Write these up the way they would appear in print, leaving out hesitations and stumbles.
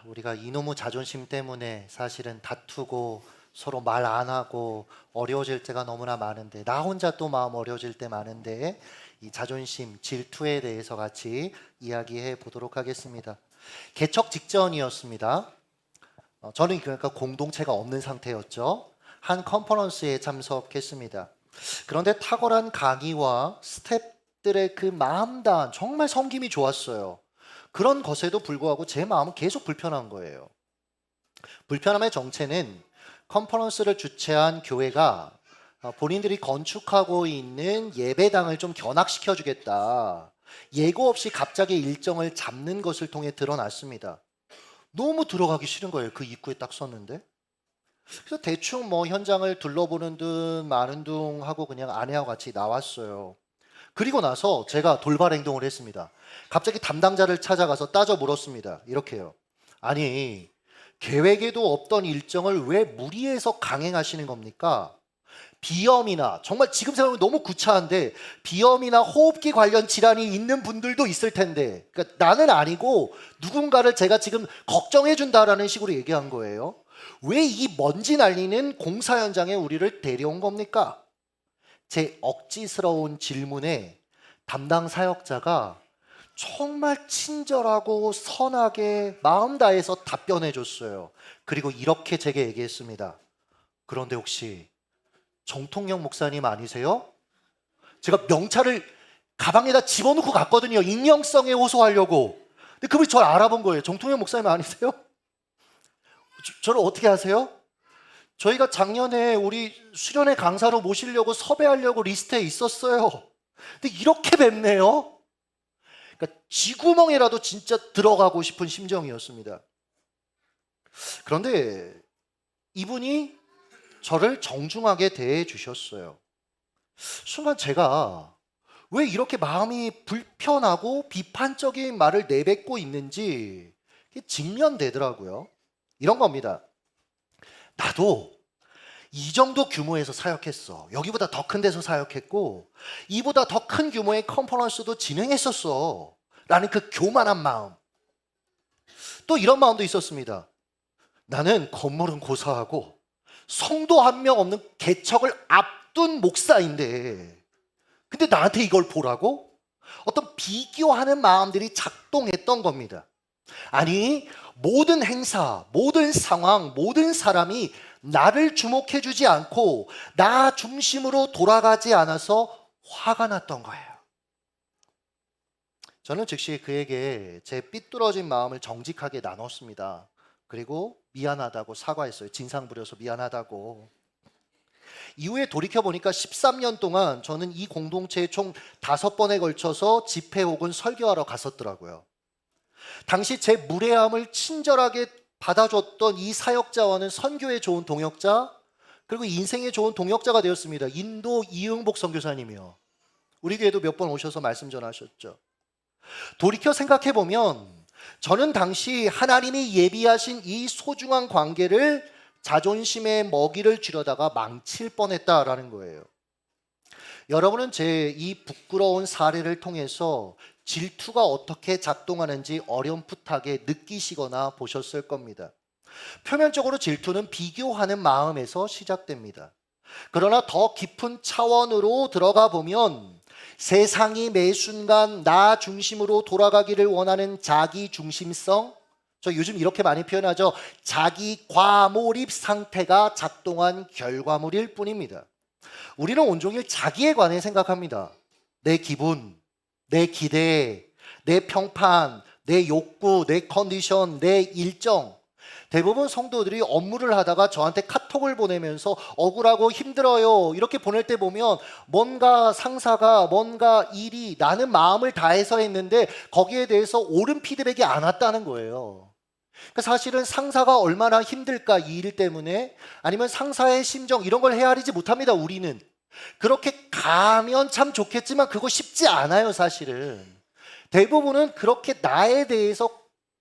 우리가 이놈의 자존심 때문에 사실은 다투고 서로 말 안 하고 어려워질 때가 너무나 많은데, 나 혼자 또 마음 어려워질 때 많은데, 이 자존심, 질투에 대해서 같이 이야기해 보도록 하겠습니다. 개척 직전이었습니다. 저는 그러니까 공동체가 없는 상태였죠. 한 컨퍼런스에 참석했습니다. 그런데 탁월한 강의와 스태프들의 그 마음다한 정말 섬김이 좋았어요. 그런 것에도 불구하고 제 마음은 계속 불편한 거예요. 불편함의 정체는 컨퍼런스를 주최한 교회가 본인들이 건축하고 있는 예배당을 좀 견학시켜 주겠다, 예고 없이 갑자기 일정을 잡는 것을 통해 드러났습니다. 너무 들어가기 싫은 거예요. 그 입구에 딱 섰는데. 그래서 대충 뭐 현장을 둘러보는 듯 마는 둥 하고 그냥 아내하고 같이 나왔어요. 그리고 나서 제가 돌발 행동을 했습니다. 갑자기 담당자를 찾아가서 따져 물었습니다. 이렇게요. 아니, 계획에도 없던 일정을 왜 무리해서 강행하시는 겁니까? 비염이나, 정말 지금 생각하면 너무 구차한데, 비염이나 호흡기 관련 질환이 있는 분들도 있을 텐데, 그러니까 나는 아니고 누군가를 제가 지금 걱정해 준다라는 식으로 얘기한 거예요. 왜 이 먼지 날리는 공사 현장에 우리를 데려온 겁니까? 제 억지스러운 질문에 담당 사역자가 정말 친절하고 선하게 마음 다해서 답변해 줬어요. 그리고 이렇게 제게 얘기했습니다. 그런데 혹시 정통영 목사님 아니세요? 제가 명찰을 가방에다 집어넣고 갔거든요. 익명성에 호소하려고. 근데 그분이 저를 알아본 거예요. 정통영 목사님 아니세요? 저를 어떻게 아세요? 저희가 작년에 우리 수련회 강사로 모시려고 섭외하려고 리스트에 있었어요. 근데 이렇게 뵙네요. 그러니까 쥐구멍이라도 진짜 들어가고 싶은 심정이었습니다. 그런데 이분이 저를 정중하게 대해 주셨어요. 순간 제가 왜 이렇게 마음이 불편하고 비판적인 말을 내뱉고 있는지 직면되더라고요. 이런 겁니다. 나도 이 정도 규모에서 사역했어. 여기보다 더 큰 데서 사역했고, 이보다 더 큰 규모의 컨퍼런스도 진행했었어. 라는 그 교만한 마음. 또 이런 마음도 있었습니다. 나는 건물은 고사하고 성도 한 명 없는 개척을 앞둔 목사인데, 근데 나한테 이걸 보라고? 어떤 비교하는 마음들이 작동했던 겁니다. 아니, 모든 행사, 모든 상황, 모든 사람이 나를 주목해 주지 않고 나 중심으로 돌아가지 않아서 화가 났던 거예요. 저는 즉시 그에게 제 삐뚤어진 마음을 정직하게 나눴습니다. 그리고 미안하다고 사과했어요. 진상 부려서 미안하다고. 이후에 돌이켜보니까 13년 동안 저는 이 공동체에 총 5번에 걸쳐서 집회 혹은 설교하러 갔었더라고요. 당시 제 무례함을 친절하게 받아줬던 이 사역자와는 선교에 좋은 동역자, 그리고 인생에 좋은 동역자가 되었습니다. 인도 이응복 선교사님이요. 우리 교회도 몇 번 오셔서 말씀 전하셨죠. 돌이켜 생각해보면 저는 당시 하나님이 예비하신 이 소중한 관계를 자존심의 먹이를 주려다가 망칠 뻔했다라는 거예요. 여러분은 제 이 부끄러운 사례를 통해서 질투가 어떻게 작동하는지 어렴풋하게 느끼시거나 보셨을 겁니다. 표면적으로 질투는 비교하는 마음에서 시작됩니다. 그러나 더 깊은 차원으로 들어가 보면 세상이 매 순간 나 중심으로 돌아가기를 원하는 자기 중심성, 저 요즘 이렇게 많이 표현하죠. 자기 과몰입 상태가 작동한 결과물일 뿐입니다. 우리는 온종일 자기에 관해 생각합니다. 내 기분, 내 기대, 내 평판, 내 욕구, 내 컨디션, 내 일정. 대부분 성도들이 업무를 하다가 저한테 카톡을 보내면서 억울하고 힘들어요 이렇게 보낼 때 보면 뭔가 상사가 뭔가 일이 나는 마음을 다해서 했는데 거기에 대해서 옳은 피드백이 안 왔다는 거예요. 그러니까 사실은 상사가 얼마나 힘들까 이 일 때문에, 아니면 상사의 심정 이런 걸 헤아리지 못합니다. 우리는 그렇게 가면 참 좋겠지만 그거 쉽지 않아요. 사실은 대부분은 그렇게 나에 대해서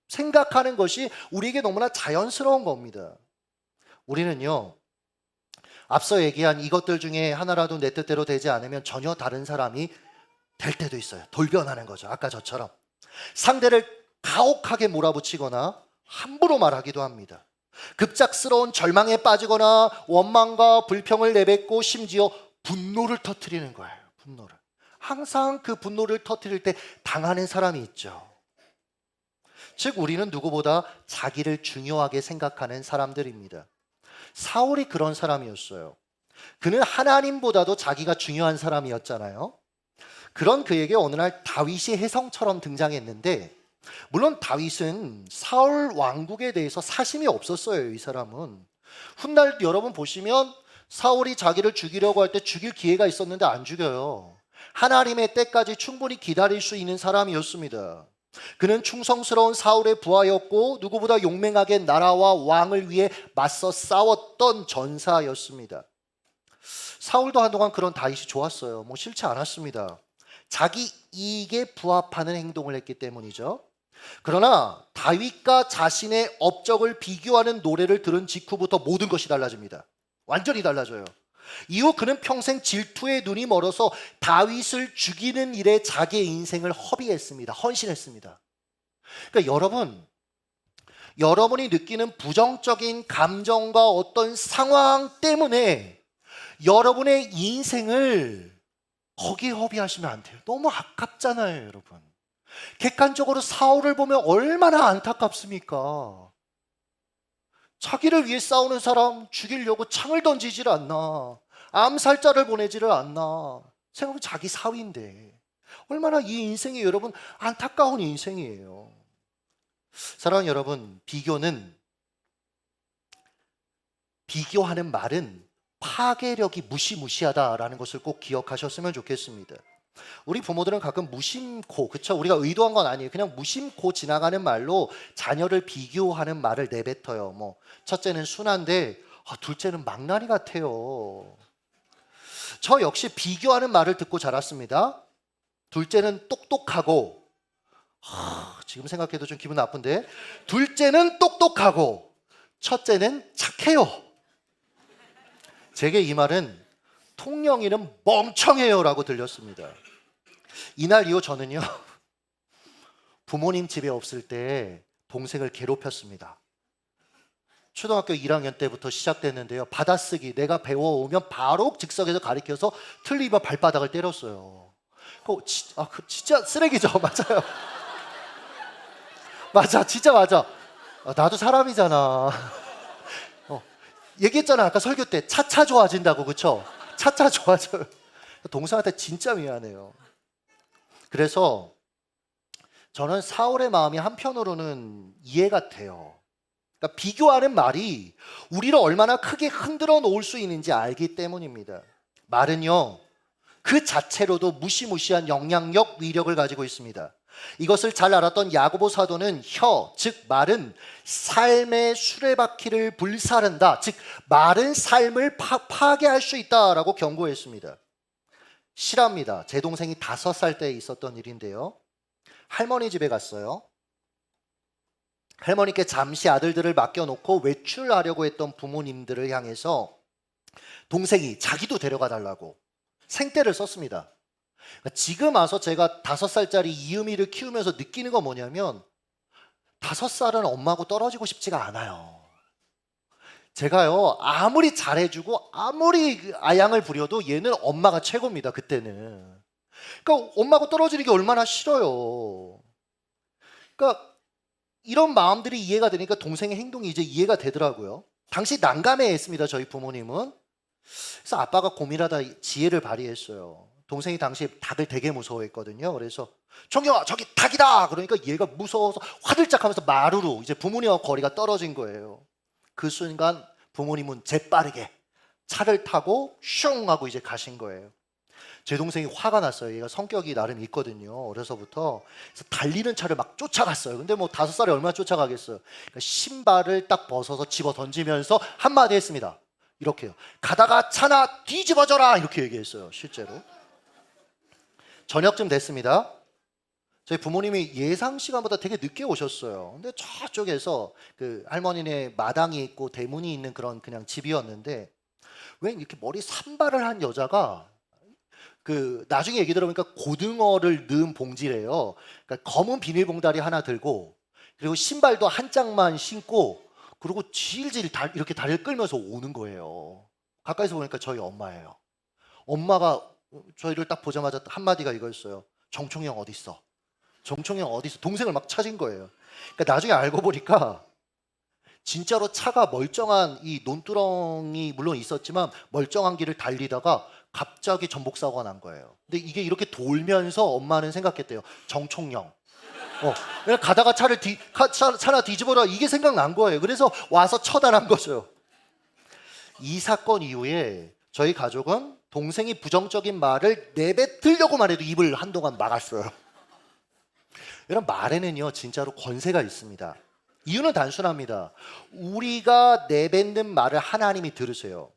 생각하는 것이 우리에게 너무나 자연스러운 겁니다. 우리는요, 앞서 얘기한 이것들 중에 하나라도 내 뜻대로 되지 않으면 전혀 다른 사람이 될 때도 있어요. 돌변하는 거죠. 아까 저처럼 상대를 가혹하게 몰아붙이거나 함부로 말하기도 합니다. 급작스러운 절망에 빠지거나 원망과 불평을 내뱉고 심지어 분노를 터뜨리는 거예요. 분노를. 항상 그 분노를 터뜨릴 때 당하는 사람이 있죠. 즉 우리는 누구보다 자기를 중요하게 생각하는 사람들입니다. 사울이 그런 사람이었어요. 그는 하나님보다도 자기가 중요한 사람이었잖아요. 그런 그에게 어느 날 다윗이 혜성처럼 등장했는데, 물론 다윗은 사울 왕국에 대해서 사심이 없었어요. 이 사람은. 훗날 여러분 보시면 사울이 자기를 죽이려고 할 때 죽일 기회가 있었는데 안 죽여요. 하나님의 때까지 충분히 기다릴 수 있는 사람이었습니다. 그는 충성스러운 사울의 부하였고 누구보다 용맹하게 나라와 왕을 위해 맞서 싸웠던 전사였습니다. 사울도 한동안 그런 다윗이 좋았어요. 뭐 싫지 않았습니다. 자기 이익에 부합하는 행동을 했기 때문이죠. 그러나 다윗과 자신의 업적을 비교하는 노래를 들은 직후부터 모든 것이 달라집니다. 완전히 달라져요. 이후 그는 평생 질투에 눈이 멀어서 다윗을 죽이는 일에 자기의 인생을 허비했습니다. 헌신했습니다. 그러니까 여러분이 느끼는 부정적인 감정과 어떤 상황 때문에 여러분의 인생을 거기에 허비하시면 안 돼요. 너무 아깝잖아요, 여러분. 객관적으로 사울을 보면 얼마나 안타깝습니까? 자기를 위해 싸우는 사람 죽이려고 창을 던지질 않나, 암살자를 보내지를 않나. 생각해보면 자기 사위인데 얼마나 이 인생이 여러분 안타까운 인생이에요. 사랑하는 여러분, 비교하는 말은 파괴력이 무시무시하다라는 것을 꼭 기억하셨으면 좋겠습니다. 우리 부모들은 가끔 무심코, 그쵸? 우리가 의도한 건 아니에요. 그냥 무심코 지나가는 말로 자녀를 비교하는 말을 내뱉어요. 뭐 첫째는 순한데 둘째는 망나니 같아요. 저 역시 비교하는 말을 듣고 자랐습니다. 둘째는 똑똑하고, 지금 생각해도 좀 기분 나쁜데, 둘째는 똑똑하고 첫째는 착해요. 제게 이 말은 통영이는 멍청해요 라고 들렸습니다. 이날 이후 저는요 부모님 집에 없을 때 동생을 괴롭혔습니다. 초등학교 1학년 때부터 시작됐는데요. 받아쓰기 내가 배워오면 바로 즉석에서 가르쳐서 틀리면 발바닥을 때렸어요. 진짜 쓰레기죠. 맞아요. 맞아, 진짜 맞아. 나도 사람이잖아. 얘기했잖아 아까 설교 때 차차 좋아진다고. 그쵸? 차차 좋아져요. 동생한테 진짜 미안해요. 그래서 저는 사울의 마음이 한편으로는 이해가 돼요. 그러니까 비교하는 말이 우리를 얼마나 크게 흔들어 놓을 수 있는지 알기 때문입니다. 말은요 그 자체로도 무시무시한 영향력, 위력을 가지고 있습니다. 이것을 잘 알았던 야고보 사도는 즉 말은 삶의 수레바퀴를 불사른다, 즉 말은 삶을 파괴할 수 있다라고 경고했습니다. 실합니다. 제 동생이 5살 때 있었던 일인데요. 할머니 집에 갔어요. 할머니께 잠시 아들들을 맡겨놓고 외출하려고 했던 부모님들을 향해서 동생이 자기도 데려가 달라고 생떼를 썼습니다. 지금 와서 제가 5살짜리 이음이를 키우면서 느끼는 건 뭐냐면 5살은 엄마하고 떨어지고 싶지가 않아요. 제가요 아무리 잘해주고 아무리 아양을 부려도 얘는 엄마가 최고입니다. 그때는. 그러니까 엄마하고 떨어지는 게 얼마나 싫어요. 그러니까 이런 마음들이 이해가 되니까 동생의 행동이 이제 이해가 되더라고요. 당시 난감해했습니다. 저희 부모님은. 그래서 아빠가 고민하다 지혜를 발휘했어요. 동생이 당시 닭을 되게 무서워했거든요. 그래서 정경아 저기 닭이다 그러니까 얘가 무서워서 화들짝하면서 마루로 이제 부모님하고 거리가 떨어진 거예요. 그 순간 부모님은 재빠르게 차를 타고 슝 하고 이제 가신 거예요. 제 동생이 화가 났어요. 얘가 성격이 나름 있거든요. 어려서부터. 그래서 달리는 차를 막 쫓아갔어요. 근데 뭐 5살에 얼마나 쫓아가겠어요. 그러니까 신발을 딱 벗어서 집어 던지면서 한마디 했습니다. 이렇게요. 가다가 차나 뒤집어져라 이렇게 얘기했어요. 실제로. 저녁쯤 됐습니다. 저희 부모님이 예상 시간보다 되게 늦게 오셨어요. 근데 저쪽에서 그 할머니네 마당이 있고 대문이 있는 그런 그냥 집이었는데 왜 이렇게 머리 산발을 한 여자가 그 나중에 얘기 들어보니까 고등어를 넣은 봉지래요. 그러니까 검은 비닐봉다리 하나 들고 그리고 신발도 한 짝만 신고 그리고 질질 이렇게 다리를 끌면서 오는 거예요. 가까이서 보니까 저희 엄마예요. 엄마가 저희를 딱 보자마자 한마디가 이거였어요. 정총이 형 어디 있어? 정총이 형 어디 있어? 동생을 막 찾은 거예요. 그러니까 나중에 알고 보니까 진짜로 차가 멀쩡한 이 논두렁이 물론 있었지만 멀쩡한 길을 달리다가 갑자기 전복 사고가 난 거예요. 근데 이게 이렇게 돌면서 엄마는 생각했대요. 정총영. 그냥 가다가 차나 뒤집어라 이게 생각난 거예요. 그래서 와서 처단한 거죠. 이 사건 이후에 저희 가족은 동생이 부정적인 말을 내뱉으려고만 해도 입을 한동안 막았어요. 이런 말에는요 진짜로 권세가 있습니다. 이유는 단순합니다. 우리가 내뱉는 말을 하나님이 들으세요.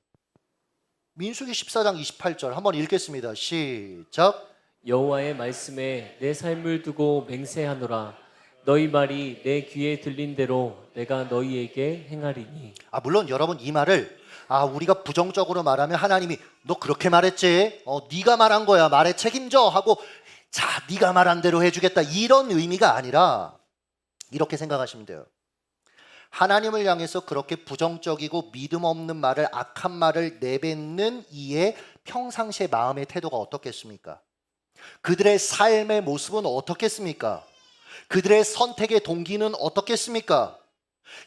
민수기 14장 28절 한번 읽겠습니다. 시작. 여호와의 말씀에 내 삶을 두고 맹세하노라. 너희 말이 내 귀에 들린 대로 내가 너희에게 행하리니. 물론 여러분 이 말을 우리가 부정적으로 말하면 하나님이 너 그렇게 말했지? 네가 말한 거야. 말에 책임져 하고 자 네가 말한 대로 해주겠다 이런 의미가 아니라 이렇게 생각하시면 돼요. 하나님을 향해서 그렇게 부정적이고 믿음 없는 말을 악한 말을 내뱉는 이의 평상시의 마음의 태도가 어떻겠습니까? 그들의 삶의 모습은 어떻겠습니까? 그들의 선택의 동기는 어떻겠습니까?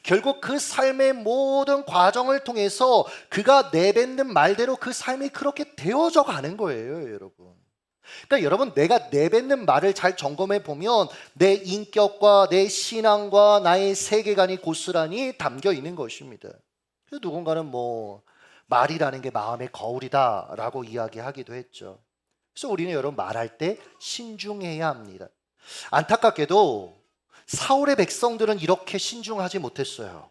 결국 그 삶의 모든 과정을 통해서 그가 내뱉는 말대로 그 삶이 그렇게 되어져 가는 거예요, 여러분. 그러니까 여러분 내가 내뱉는 말을 잘 점검해 보면 내 인격과 내 신앙과 나의 세계관이 고스란히 담겨 있는 것입니다. 그래서 누군가는 말이라는 게 마음의 거울이다라고 이야기하기도 했죠. 그래서 우리는 여러분 말할 때 신중해야 합니다. 안타깝게도 사울의 백성들은 이렇게 신중하지 못했어요.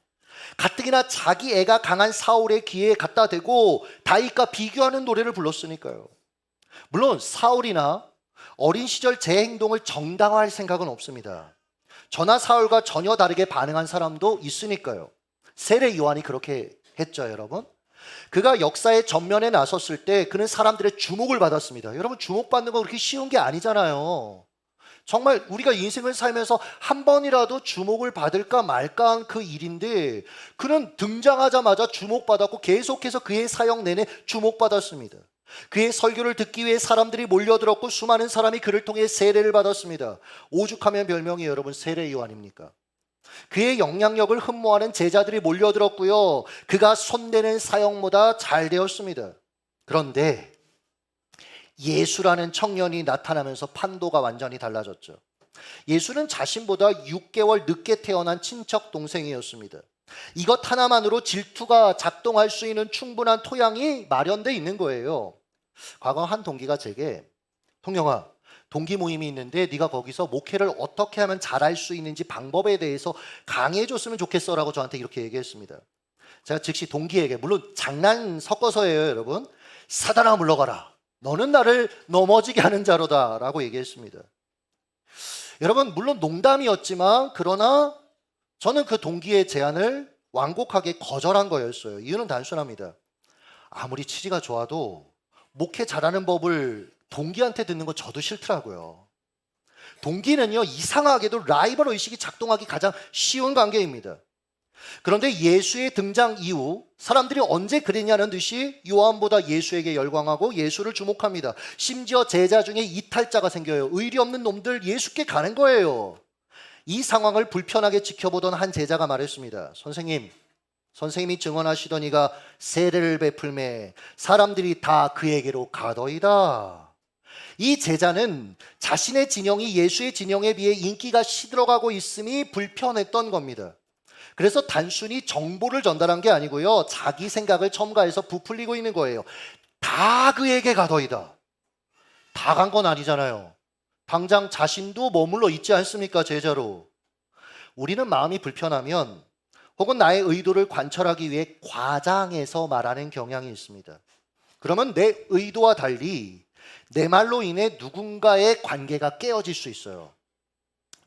가뜩이나 자기 애가 강한 사울의 귀에 갖다 대고 다윗과 비교하는 노래를 불렀으니까요. 물론 사울이나 어린 시절 제 행동을 정당화할 생각은 없습니다. 저나 사울과 전혀 다르게 반응한 사람도 있으니까요. 세례 요한이 그렇게 했죠, 여러분. 그가 역사의 전면에 나섰을 때 그는 사람들의 주목을 받았습니다. 여러분 주목받는 거 그렇게 쉬운 게 아니잖아요. 정말 우리가 인생을 살면서 한 번이라도 주목을 받을까 말까 한 그 일인데 그는 등장하자마자 주목받았고 계속해서 그의 사역 내내 주목받았습니다. 그의 설교를 듣기 위해 사람들이 몰려들었고 수많은 사람이 그를 통해 세례를 받았습니다. 오죽하면 별명이 여러분 세례 요한입니까? 그의 영향력을 흠모하는 제자들이 몰려들었고요. 그가 손대는 사역보다 잘 되었습니다. 그런데 예수라는 청년이 나타나면서 판도가 완전히 달라졌죠. 예수는 자신보다 6개월 늦게 태어난 친척 동생이었습니다. 이것 하나만으로 질투가 작동할 수 있는 충분한 토양이 마련되어 있는 거예요. 과거 한 동기가 제게 통영아 동기 모임이 있는데 네가 거기서 목회를 어떻게 하면 잘할 수 있는지 방법에 대해서 강의해 줬으면 좋겠어 라고 저한테 이렇게 얘기했습니다. 제가 즉시 동기에게 물론 장난 섞어서예요 여러분. 사단아 물러가라. 너는 나를 넘어지게 하는 자로다 라고 얘기했습니다. 여러분 물론 농담이었지만 그러나 저는 그 동기의 제안을 완곡하게 거절한 거였어요. 이유는 단순합니다. 아무리 취지가 좋아도 목회 잘하는 법을 동기한테 듣는 건 저도 싫더라고요. 동기는요 이상하게도 라이벌 의식이 작동하기 가장 쉬운 관계입니다. 그런데 예수의 등장 이후 사람들이 언제 그랬냐는 듯이 요한보다 예수에게 열광하고 예수를 주목합니다. 심지어 제자 중에 이탈자가 생겨요. 의리 없는 놈들 예수께 가는 거예요. 이 상황을 불편하게 지켜보던 한 제자가 말했습니다. 선생님이 증언하시더니가 세례를 베풀매 사람들이 다 그에게로 가더이다. 이 제자는 자신의 진영이 예수의 진영에 비해 인기가 시들어가고 있음이 불편했던 겁니다. 그래서 단순히 정보를 전달한 게 아니고요. 자기 생각을 첨가해서 부풀리고 있는 거예요. 다 그에게 가더이다. 다 간 건 아니잖아요. 당장 자신도 머물러 있지 않습니까? 제자로. 우리는 마음이 불편하면 혹은 나의 의도를 관철하기 위해 과장해서 말하는 경향이 있습니다. 그러면 내 의도와 달리 내 말로 인해 누군가의 관계가 깨어질 수 있어요.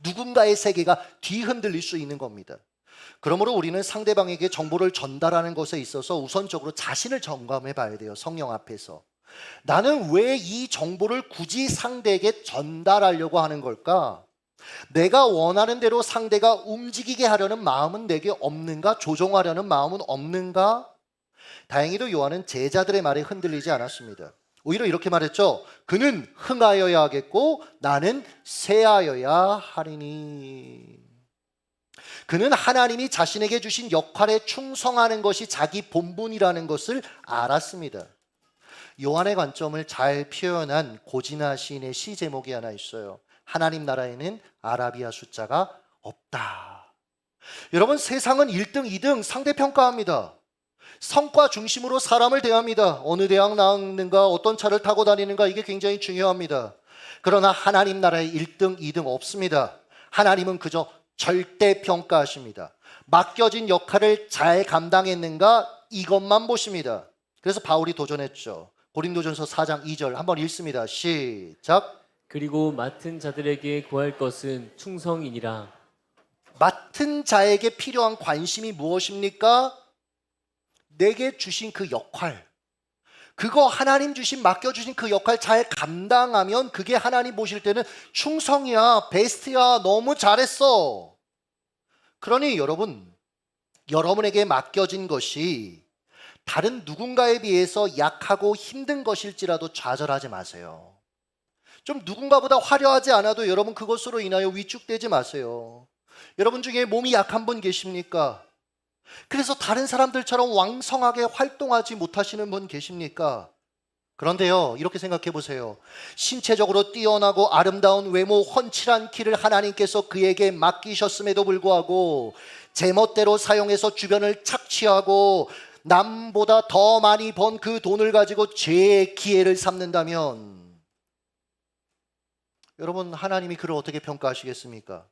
누군가의 세계가 뒤흔들릴 수 있는 겁니다. 그러므로 우리는 상대방에게 정보를 전달하는 것에 있어서 우선적으로 자신을 점검해 봐야 돼요. 성령 앞에서. 나는 왜 이 정보를 굳이 상대에게 전달하려고 하는 걸까? 내가 원하는 대로 상대가 움직이게 하려는 마음은 내게 없는가? 조종하려는 마음은 없는가? 다행히도 요한은 제자들의 말에 흔들리지 않았습니다. 오히려 이렇게 말했죠. 그는 흥하여야 하겠고 나는 쇠하여야 하리니. 그는 하나님이 자신에게 주신 역할에 충성하는 것이 자기 본분이라는 것을 알았습니다. 요한의 관점을 잘 표현한 고진아 시인의 시 제목이 하나 있어요. 하나님 나라에는 아라비아 숫자가 없다. 여러분, 세상은 1등, 2등 상대평가합니다. 성과 중심으로 사람을 대합니다. 어느 대학 나왔는가, 어떤 차를 타고 다니는가, 이게 굉장히 중요합니다. 그러나 하나님 나라에 1등, 2등 없습니다. 하나님은 그저 절대평가하십니다. 맡겨진 역할을 잘 감당했는가, 이것만 보십니다. 그래서 바울이 도전했죠. 고린도전서 4장 2절 한번 읽습니다. 시작. 그리고 맡은 자들에게 구할 것은 충성이니라. 맡은 자에게 필요한 관심이 무엇입니까? 내게 주신 그 역할, 그거 하나님 주신 맡겨주신 그 역할 잘 감당하면 그게 하나님 보실 때는 충성이야, 베스트야, 너무 잘했어. 그러니 여러분, 여러분에게 맡겨진 것이 다른 누군가에 비해서 약하고 힘든 것일지라도 좌절하지 마세요. 좀 누군가보다 화려하지 않아도 여러분 그것으로 인하여 위축되지 마세요. 여러분 중에 몸이 약한 분 계십니까? 그래서 다른 사람들처럼 왕성하게 활동하지 못하시는 분 계십니까? 그런데요, 이렇게 생각해 보세요. 신체적으로 뛰어나고 아름다운 외모, 훤칠한 키를 하나님께서 그에게 맡기셨음에도 불구하고 제멋대로 사용해서 주변을 착취하고 남보다 더 많이 번 그 돈을 가지고 죄의 기회를 삼는다면 여러분, 하나님이 그를 어떻게 평가하시겠습니까?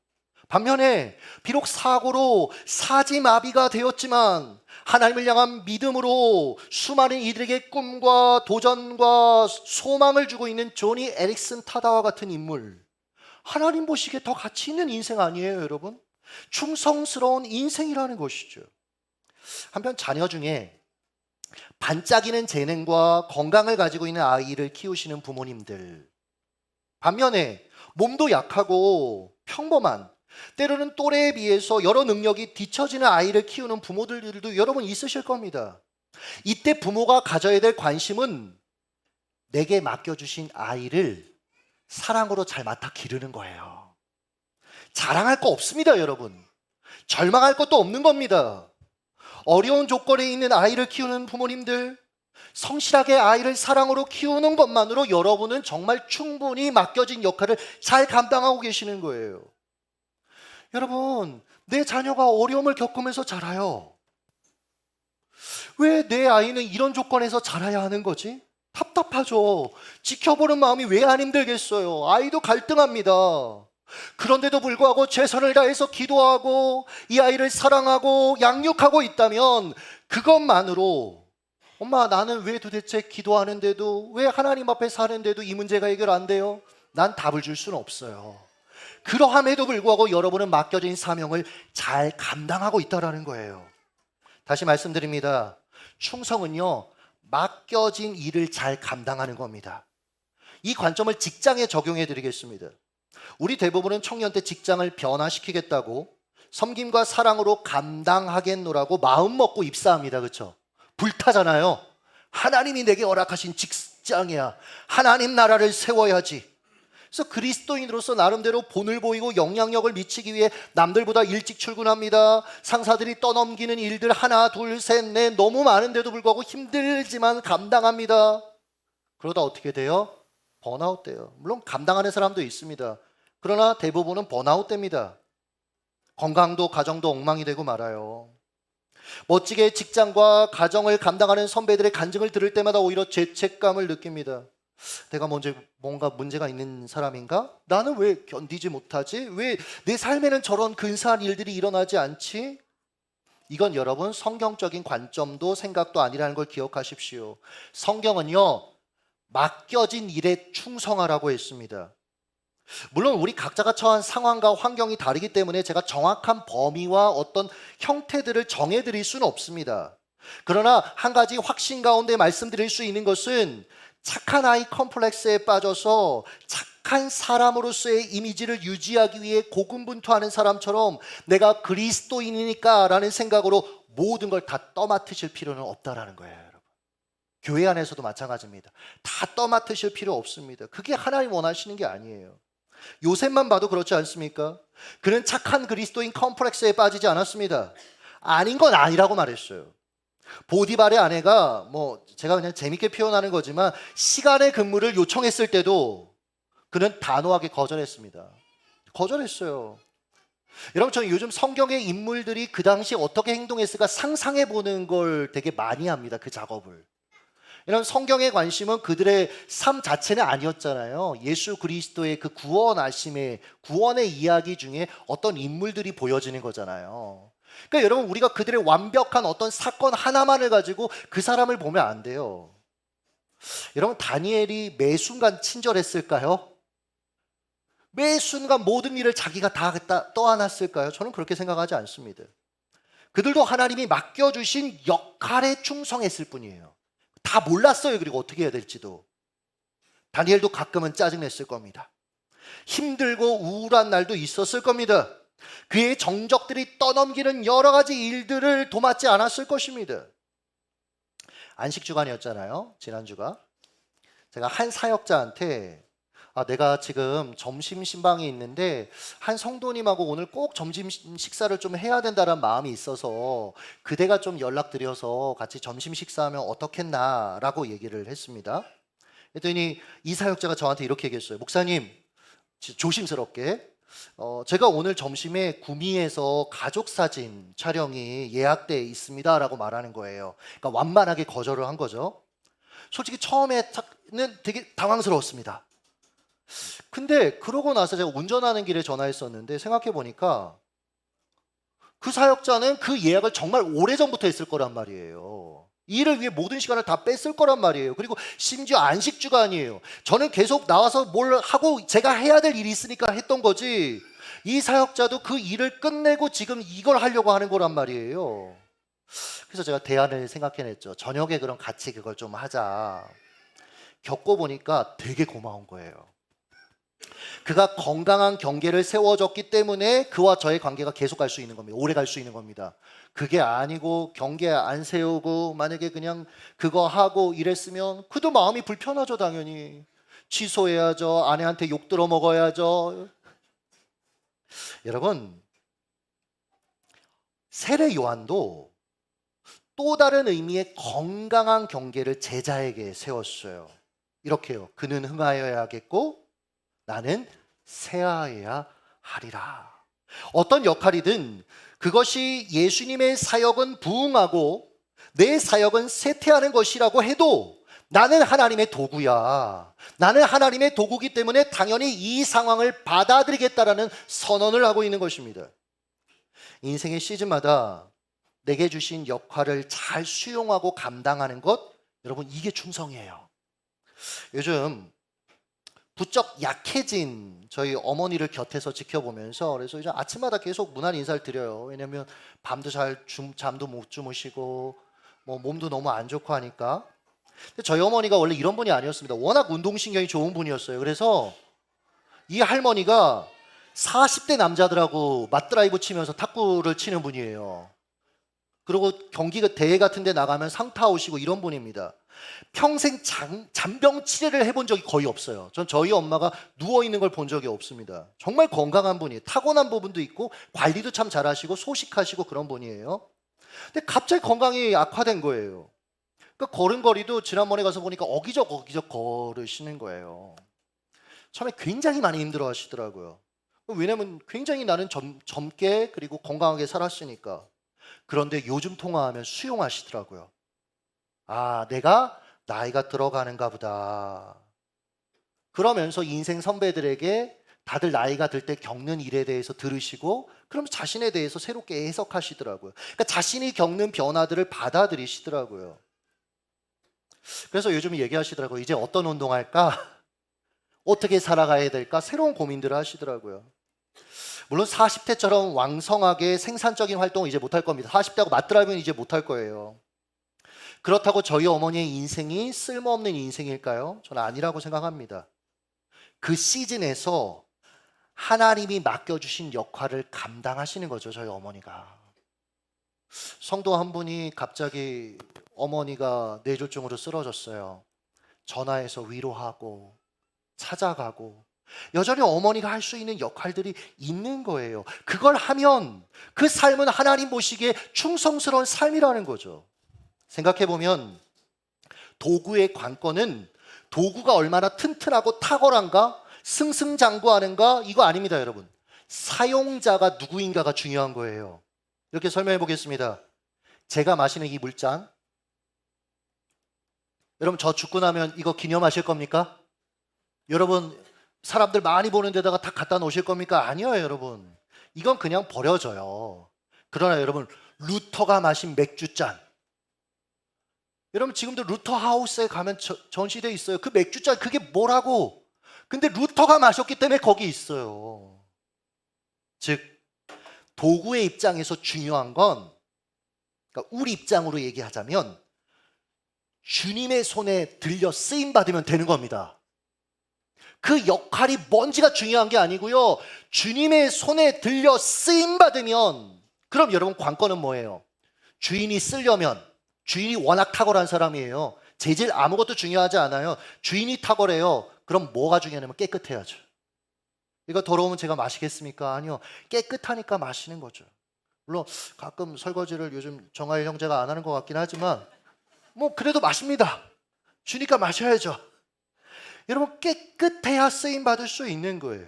반면에 비록 사고로 사지마비가 되었지만 하나님을 향한 믿음으로 수많은 이들에게 꿈과 도전과 소망을 주고 있는 조니 에릭슨 타다와 같은 인물, 하나님 보시기에 더 가치 있는 인생 아니에요, 여러분? 충성스러운 인생이라는 것이죠. 한편 자녀 중에 반짝이는 재능과 건강을 가지고 있는 아이를 키우시는 부모님들, 반면에 몸도 약하고 평범한, 때로는 또래에 비해서 여러 능력이 뒤처지는 아이를 키우는 부모들도 여러분 있으실 겁니다. 이때 부모가 가져야 될 관심은 내게 맡겨주신 아이를 사랑으로 잘 맡아 기르는 거예요. 자랑할 거 없습니다, 여러분. 절망할 것도 없는 겁니다. 어려운 조건에 있는 아이를 키우는 부모님들, 성실하게 아이를 사랑으로 키우는 것만으로 여러분은 정말 충분히 맡겨진 역할을 잘 감당하고 계시는 거예요. 여러분, 내 자녀가 어려움을 겪으면서 자라요. 왜 내 아이는 이런 조건에서 자라야 하는 거지? 답답하죠. 지켜보는 마음이 왜 안 힘들겠어요. 아이도 갈등합니다. 그런데도 불구하고 최선을 다해서 기도하고 이 아이를 사랑하고 양육하고 있다면 그것만으로 엄마, 나는 왜 도대체 기도하는데도, 왜 하나님 앞에 사는데도 이 문제가 해결 안 돼요? 난 답을 줄 수는 없어요. 그러함에도 불구하고 여러분은 맡겨진 사명을 잘 감당하고 있다는 거예요. 다시 말씀드립니다. 충성은요, 맡겨진 일을 잘 감당하는 겁니다. 이 관점을 직장에 적용해 드리겠습니다. 우리 대부분은 청년 때 직장을 변화시키겠다고 섬김과 사랑으로 감당하겠노라고 마음 먹고 입사합니다. 그렇죠? 불타잖아요. 하나님이 내게 허락하신 직장이야. 하나님 나라를 세워야지. 그래서 그리스도인으로서 나름대로 본을 보이고 영향력을 미치기 위해 남들보다 일찍 출근합니다. 상사들이 떠넘기는 일들 하나, 둘, 셋, 넷 너무 많은데도 불구하고 힘들지만 감당합니다. 그러다 어떻게 돼요? 번아웃 돼요. 물론 감당하는 사람도 있습니다. 그러나 대부분은 번아웃 됩니다. 건강도 가정도 엉망이 되고 말아요. 멋지게 직장과 가정을 감당하는 선배들의 간증을 들을 때마다 오히려 죄책감을 느낍니다. 내가 먼저 뭔가 문제가 있는 사람인가? 나는 왜 견디지 못하지? 왜 내 삶에는 저런 근사한 일들이 일어나지 않지? 이건 여러분 성경적인 관점도 생각도 아니라는 걸 기억하십시오. 성경은요, 맡겨진 일에 충성하라고 했습니다. 물론 우리 각자가 처한 상황과 환경이 다르기 때문에 제가 정확한 범위와 어떤 형태들을 정해드릴 수는 없습니다. 그러나 한 가지 확신 가운데 말씀드릴 수 있는 것은 착한 아이 컴플렉스에 빠져서 착한 사람으로서의 이미지를 유지하기 위해 고군분투하는 사람처럼 내가 그리스도인이니까 라는 생각으로 모든 걸 다 떠맡으실 필요는 없다라는 거예요, 여러분. 교회 안에서도 마찬가지입니다. 다 떠맡으실 필요 없습니다. 그게 하나님 원하시는 게 아니에요. 요셉만 봐도 그렇지 않습니까? 그는 착한 그리스도인 컴플렉스에 빠지지 않았습니다. 아닌 건 아니라고 말했어요. 보디발의 아내가 제가 그냥 재밌게 표현하는 거지만 시간의 근무를 요청했을 때도 그는 단호하게 거절했습니다. 거절했어요. 여러분, 저는 요즘 성경의 인물들이 그 당시 어떻게 행동했을까 상상해 보는 걸 되게 많이 합니다. 그 작업을. 이런 성경의 관심은 그들의 삶 자체는 아니었잖아요. 예수 그리스도의 그 구원의 이야기 중에 어떤 인물들이 보여지는 거잖아요. 그러니까 여러분, 우리가 그들의 완벽한 어떤 사건 하나만을 가지고 그 사람을 보면 안 돼요. 여러분, 다니엘이 매 순간 친절했을까요? 매 순간 모든 일을 자기가 다 떠안았을까요? 저는 그렇게 생각하지 않습니다. 그들도 하나님이 맡겨주신 역할에 충성했을 뿐이에요. 다 몰랐어요. 그리고 어떻게 해야 될지도. 다니엘도 가끔은 짜증냈을 겁니다. 힘들고 우울한 날도 있었을 겁니다. 그의 정적들이 떠넘기는 여러 가지 일들을 도맡지 않았을 것입니다. 안식주간이었잖아요, 지난주가. 제가 한 사역자한테 내가 지금 점심 신방이 있는데 한 성도님하고 오늘 꼭 점심 식사를 좀 해야 된다는 마음이 있어서 그대가 좀 연락드려서 같이 점심 식사하면 어떻겠나 라고 얘기를 했습니다. 그랬더니 이 사역자가 저한테 이렇게 얘기했어요. 목사님, 조심스럽게 제가 오늘 점심에 구미에서 가족사진 촬영이 예약돼 있습니다 라고 말하는 거예요. 그러니까 완만하게 거절을 한 거죠. 솔직히 처음에는 되게 당황스러웠습니다. 근데 그러고 나서 제가 운전하는 길에 전화했었는데 생각해 보니까 그 사역자는 그 예약을 정말 오래전부터 했을 거란 말이에요. 이 일을 위해 모든 시간을 다 뺐을 거란 말이에요. 그리고 심지어 안식주가 아니에요. 저는 계속 나와서 뭘 하고 제가 해야 될 일이 있으니까 했던 거지, 이 사역자도 그 일을 끝내고 지금 이걸 하려고 하는 거란 말이에요. 그래서 제가 대안을 생각해냈죠. 저녁에 그럼 같이 그걸 좀 하자. 겪어보니까 되게 고마운 거예요. 그가 건강한 경계를 세워줬기 때문에 그와 저의 관계가 계속 갈 수 있는 겁니다. 오래 갈 수 있는 겁니다. 그게 아니고 경계 안 세우고 만약에 그냥 그거 하고 이랬으면 그도 마음이 불편하죠. 당연히 취소해야죠. 아내한테 욕 들어 먹어야죠. 여러분, 세례 요한도 또 다른 의미의 건강한 경계를 제자에게 세웠어요. 이렇게요. 그는 흥하여야겠고 나는 쇠하여야 하리라. 어떤 역할이든 그것이 예수님의 사역은 부응하고 내 사역은 쇠퇴하는 것이라고 해도 나는 하나님의 도구야. 나는 하나님의 도구기 때문에 당연히 이 상황을 받아들이겠다라는 선언을 하고 있는 것입니다. 인생의 시즌마다 내게 주신 역할을 잘 수용하고 감당하는 것, 여러분, 이게 충성이에요. 요즘 부쩍 약해진 저희 어머니를 곁에서 지켜보면서 그래서 이제 아침마다 계속 무난 인사를 드려요. 왜냐면 밤도 잠도 못 주무시고 몸도 너무 안 좋고 하니까. 근데 저희 어머니가 원래 이런 분이 아니었습니다. 워낙 운동신경이 좋은 분이었어요. 그래서 이 할머니가 40대 남자들하고 맞드라이브 치면서 탁구를 치는 분이에요. 그리고 경기 대회 같은 데 나가면 상 타오시고 이런 분입니다. 평생 잔병 치레를 해본 적이 거의 없어요. 전 저희 엄마가 누워있는 걸 본 적이 없습니다. 정말 건강한 분이에요. 타고난 부분도 있고 관리도 참 잘하시고 소식하시고 그런 분이에요. 근데 갑자기 건강이 악화된 거예요. 그러니까 걸음걸이도 지난번에 가서 보니까 어기적 걸으시는 거예요. 처음에 굉장히 많이 힘들어 하시더라고요. 왜냐면 굉장히 나는 젊게 그리고 건강하게 살았으니까. 그런데 요즘 통화하면 수용하시더라고요. 내가 나이가 들어가는가 보다. 그러면서 인생 선배들에게 다들 나이가 들 때 겪는 일에 대해서 들으시고 그럼 자신에 대해서 새롭게 해석하시더라고요. 그러니까 자신이 겪는 변화들을 받아들이시더라고요. 그래서 요즘 얘기하시더라고요. 이제 어떤 운동할까? 어떻게 살아가야 될까? 새로운 고민들을 하시더라고요. 물론 40대처럼 왕성하게 생산적인 활동을 이제 못할 겁니다. 40대하고 맞드라이브는 이제 못할 거예요. 그렇다고 저희 어머니의 인생이 쓸모없는 인생일까요? 저는 아니라고 생각합니다. 그 시즌에서 하나님이 맡겨주신 역할을 감당하시는 거죠. 저희 어머니가. 성도 한 분이 갑자기 어머니가 뇌졸중으로 쓰러졌어요. 전화해서 위로하고 찾아가고 여전히 어머니가 할 수 있는 역할들이 있는 거예요. 그걸 하면 그 삶은 하나님 보시기에 충성스러운 삶이라는 거죠. 생각해 보면 도구의 관건은 도구가 얼마나 튼튼하고 탁월한가, 승승장구하는가, 이거 아닙니다, 여러분. 사용자가 누구인가가 중요한 거예요. 이렇게 설명해 보겠습니다. 제가 마시는 이 물잔, 여러분 저 죽고 나면 이거 기념하실 겁니까? 여러분 사람들 많이 보는 데다가 다 갖다 놓으실 겁니까? 아니요, 여러분. 이건 그냥 버려져요. 그러나 여러분, 루터가 마신 맥주잔, 여러분 지금도 루터 하우스에 가면 전시되어 있어요. 그 맥주잔 그게 뭐라고? 근데 루터가 마셨기 때문에 거기 있어요. 즉 도구의 입장에서 중요한 건, 그러니까 우리 입장으로 얘기하자면 주님의 손에 들려 쓰임 받으면 되는 겁니다. 그 역할이 뭔지가 중요한 게 아니고요. 주님의 손에 들려 쓰임 받으면, 그럼 여러분 관건은 뭐예요? 주인이 쓰려면, 주인이 워낙 탁월한 사람이에요. 재질 아무것도 중요하지 않아요. 주인이 탁월해요. 그럼 뭐가 중요하냐면 깨끗해야죠. 이거 더러우면 제가 마시겠습니까? 아니요. 깨끗하니까 마시는 거죠. 물론 가끔 설거지를 요즘 정하일 형제가 안 하는 것 같긴 하지만 뭐 그래도 마십니다. 주니까 마셔야죠. 여러분 깨끗해야 쓰임 받을 수 있는 거예요.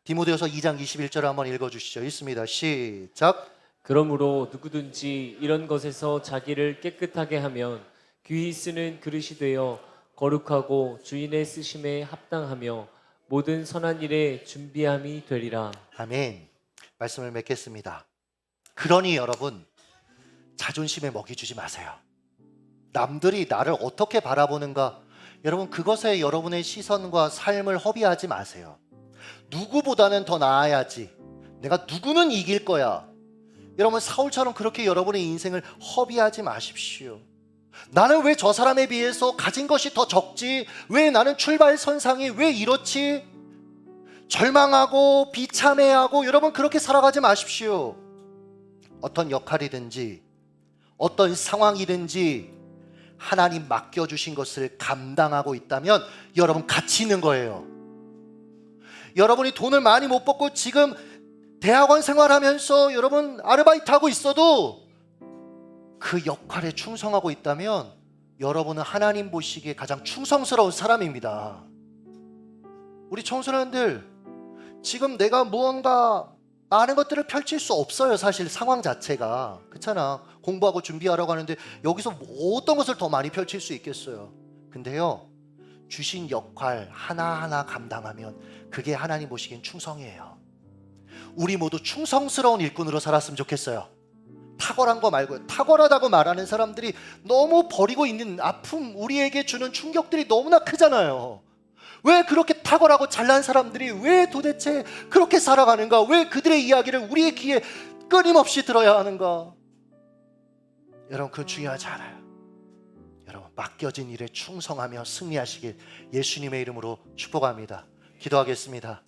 디모데후서 2장 21절 한번 읽어주시죠. 있습니다. 시작. 그러므로 누구든지 이런 것에서 자기를 깨끗하게 하면 귀히 쓰는 그릇이 되어 거룩하고 주인의 쓰심에 합당하며 모든 선한 일에 준비함이 되리라. 아멘. 말씀을 맺겠습니다. 그러니 여러분 자존심에 먹이 주지 마세요. 남들이 나를 어떻게 바라보는가, 여러분 그것에 여러분의 시선과 삶을 허비하지 마세요. 누구보다는 더 나아야지, 내가 누구는 이길 거야, 여러분 사울처럼 그렇게 여러분의 인생을 허비하지 마십시오. 나는 왜 저 사람에 비해서 가진 것이 더 적지? 왜 나는 출발선상이 왜 이렇지? 절망하고 비참해하고 여러분 그렇게 살아가지 마십시오. 어떤 역할이든지 어떤 상황이든지 하나님 맡겨주신 것을 감당하고 있다면 여러분 가치 있는 거예요. 여러분이 돈을 많이 못 벌고 지금 대학원 생활하면서 여러분 아르바이트하고 있어도 그 역할에 충성하고 있다면 여러분은 하나님 보시기에 가장 충성스러운 사람입니다. 우리 청소년들 지금 내가 무언가 많은 것들을 펼칠 수 없어요. 사실 상황 자체가 그렇잖아. 공부하고 준비하라고 하는데 여기서 어떤 것을 더 많이 펼칠 수 있겠어요. 근데요 주신 역할 하나하나 감당하면 그게 하나님 보시기엔 충성이에요. 우리 모두 충성스러운 일꾼으로 살았으면 좋겠어요. 탁월한 거 말고요. 탁월하다고 말하는 사람들이 너무 버리고 있는 아픔, 우리에게 주는 충격들이 너무나 크잖아요. 왜 그렇게 탁월하고 잘난 사람들이 왜 도대체 그렇게 살아가는가? 왜 그들의 이야기를 우리의 귀에 끊임없이 들어야 하는가? 여러분 그건 중요하지 않아요. 여러분 맡겨진 일에 충성하며 승리하시길 예수님의 이름으로 축복합니다. 기도하겠습니다.